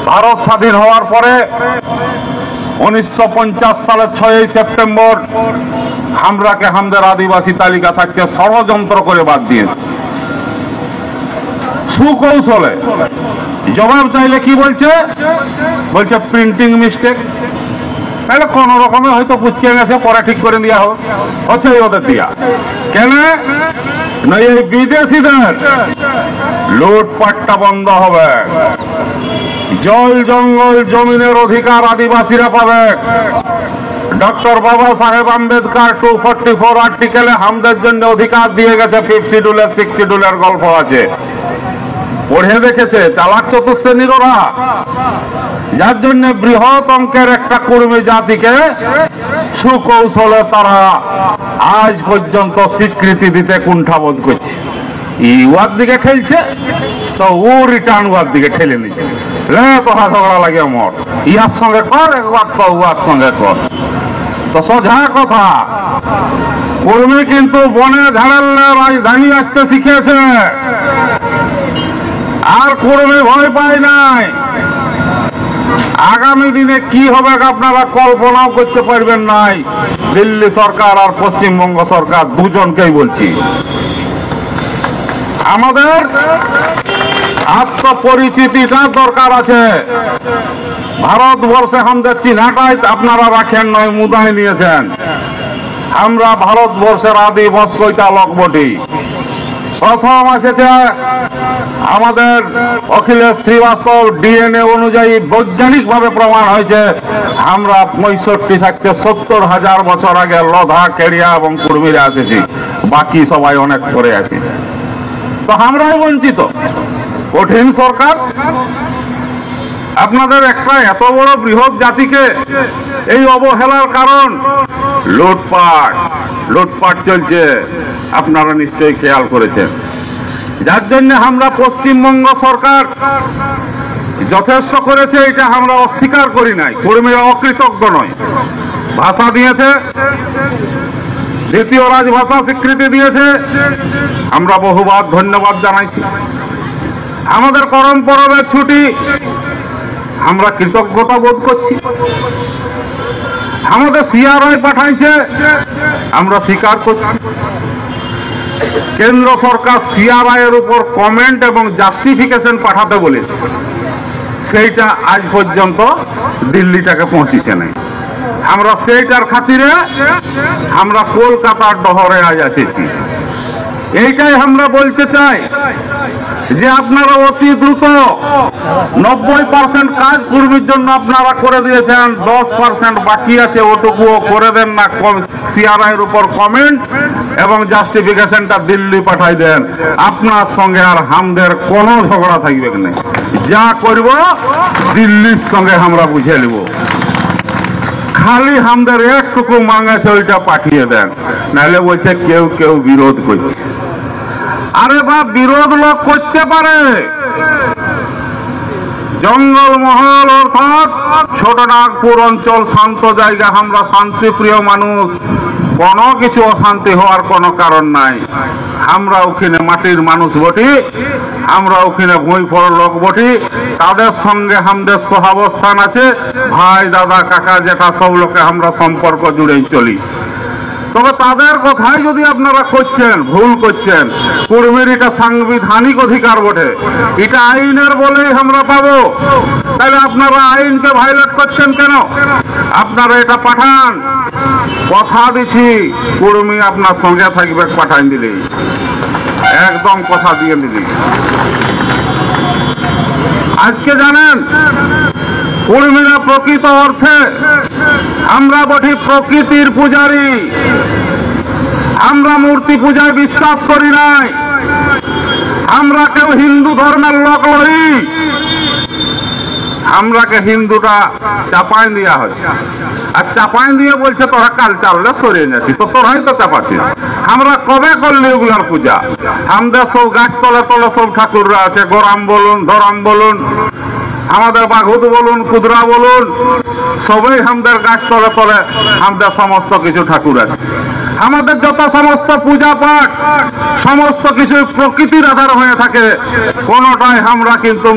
ভারত স্বাধীন হওয়ার পরে 1950 সালের 6ই সেপ্টেম্বর আমরাকে আমাদের আদিবাসী তালিকা থাকতে ষড়যন্ত্র করে বাদ দিয়েছে। সুকৌশলে জবাব চাইলে কি বলছে? বলছে প্রিন্টিং মিস্টেক। তাহলে কোন রকমে হয়তো পুচকে গেছে, পরে ঠিক করে দেওয়া হচ্ছে ওদের দিয়া। কেন না? এই বিদেশিদের লুটপাটটা বন্ধ হবে, জল জঙ্গল জমিনের অধিকার আদিবাসীরা পাবে। ডক্টর বাবা সাহেব আম্বেদকর 244 আর্টিকেলে আমাদের জন্য অধিকার দিয়ে গেছে। 5th শিডিউলের 6th শিডিউলের গল্প আছে, পড়ে দেখেছে চালাক চতুর্শ্রেণীর ওরা, যার জন্য বৃহৎ অঙ্কের একটা কর্মী জাতিকে সুকৌশলে তারা আজ পর্যন্ত স্বীকৃতি দিতে কুণ্ঠাবোধ করছে। ওয়ার দিকে ঠেলছে তো ও রিটার্ন ওয়ার দিকে ঠেলে নিচ্ছে। কথা ঝগড়া লাগে আমার, ইয়ার সঙ্গে কর, একবার তো ওয়ার সঙ্গে কর। তো সোজা কথা, কর্মী কিন্তু বনে ঝাড়ালে রাজধানী আসতে শিখেছে, আর কর্মী ভয় পায় নাই। আগামী দিনে কি হবে আপনারা কল্পনাও করতে পারবেন নাই। দিল্লি সরকার আর পশ্চিমবঙ্গ সরকার দুজনকেই বলছি, আমাদের আত্মপরিচিতিটা দরকার আছে। ভারতবর্ষে আমাদের চিহ্নটাই আপনারা রাখেন নয়, মুদায় নিয়েছেন। আমরা ভারতবর্ষের আদি বস্কৈতা লোক বটি। প্রথম এসেছে আমাদের অখিলেশ শ্রীবাস্তব, ডিএনএ অনুযায়ী বৈজ্ঞানিকভাবে প্রমাণ হয়েছে আমরা 65 থেকে 70,000 বছর আগে লোধা, কেড়িয়া এবং কুর্মীরা এসেছি, বাকি সবাই অনেক পরে আছে। তো আমরাই বঞ্চিত। কঠিন সরকার আপনাদের একটা এত বড় বৃহৎ জাতিকে এই অবহেলার কারণ লুটপাট চলছে, আপনারা নিশ্চয়ই খেয়াল করেছেন। যার জন্য আমরা পশ্চিমবঙ্গ সরকার যথেষ্ট করেছে, এটা আমরা অস্বীকার করি নাই। কর্মীরা অকৃতজ্ঞ নয়, ভাষা দিয়েছে, দ্বিতীয় রাজভাষা স্বীকৃতি দিয়েছে, আমরা বহুবার ধন্যবাদ জানাইছি। আমাদের করম পরবের ছুটি আমরা কৃতজ্ঞতা বোধ করছি। আমাদের সিআরআই পাঠাইছে, আমরা স্বীকার করছি। কেন্দ্র সরকার সিআরআই এর উপর কমেন্ট এবং জাস্টিফিকেশন পাঠাতে বলেছে, সেইটা আজ পর্যন্ত দিল্লিটাকে পৌঁছিছে নাই। আমরা সেইটার খাতিরে আমরা কলকাতার ডহরে আজ এসেছি। এইটাই আমরা বলতে চাই যে আপনারা অতি দ্রুত 90% কাজ কর্মীর জন্য আপনারা করে দিয়েছেন, 10% বাকি আছে, ওটুকুও করে দেন না। সিআরআই এর উপর কমেন্ট এবং জাস্টিফিকেশনটা দিল্লি পাঠাই দেন। আপনার সঙ্গে আর আমাদের কোনো ঝগড়া থাকবে না, যা করব দিল্লির সঙ্গে আমরা বুঝে নেব। খালি আমাদের একটুকু মাঙ্গাছে, ওইটা পাঠিয়ে দেন। নাহলে বলছে কেউ কেউ বিরোধ করছে। আরে বা বিরোধ লোক করতে পারে, জঙ্গলমহল অর্থাৎ ছোট নাগপুর অঞ্চল শান্ত জায়গা, আমরা শান্তিপ্রিয় মানুষ, কোনো কিছু অশান্তি হওয়ার কোনো কারণ নাই। আমরা ওখানে মাটির মানুষ বটি, আমরা ওখানে ভূঁইফড় লোক বটি, তাদের সঙ্গে আমাদের সহাবস্থান আছে। ভাই, দাদা, কাকা, জেঠা সব লোকে আমরা সম্পর্ক জুড়েই চলি। তবে তাদের কথাই যদি আপনারা করছেন, ভুল করছেন। কর্মীর এটা সাংবিধানিক অধিকার বটে, এটা আইনের বলেই আমরা পাবো। তাহলে আপনারা আইনকে ভায়োলেট করছেন কেন? আপনারা এটা পাঠান, কথা দিচ্ছি কর্মী আপনার সঙ্গে থাকবে, পাঠান দিলে একদম কথা দিয়ে দিলি। আজকে জানেন কর্মীরা প্রকৃত অর্থে আমরা বটি প্রকৃতির পূজারী। আমরা মূর্তি পূজায় বিশ্বাস করি নাই। আমরা কেউ হিন্দু ধর্মের লোক লই, আমরাকে হিন্দুটা চাপাই দেওয়া হয়। আর চাপাই দিয়ে বলছে তোরা কাল চাললে সরিয়ে যাচ্ছি, তো তোরাই তো চাপাচ্ছিস। আমরা কবে করলি ওগুলার পূজা? আমাদের সব গাছ তলে তলে সব ঠাকুররা আছে, গরম বলুন, ধরম বলুন, আমাদের বাঘুত বলুন, কুদরা বলুন, সবাই আমাদের গাছ তলে তলে আমাদের সমস্ত কিছু ঠাকুর আছে। আমাদের যত সমস্ত পূজা পাঠ সমস্ত কিছু প্রকৃতির আধার হয়ে থাকে, কোনটাই আমরা কিন্তু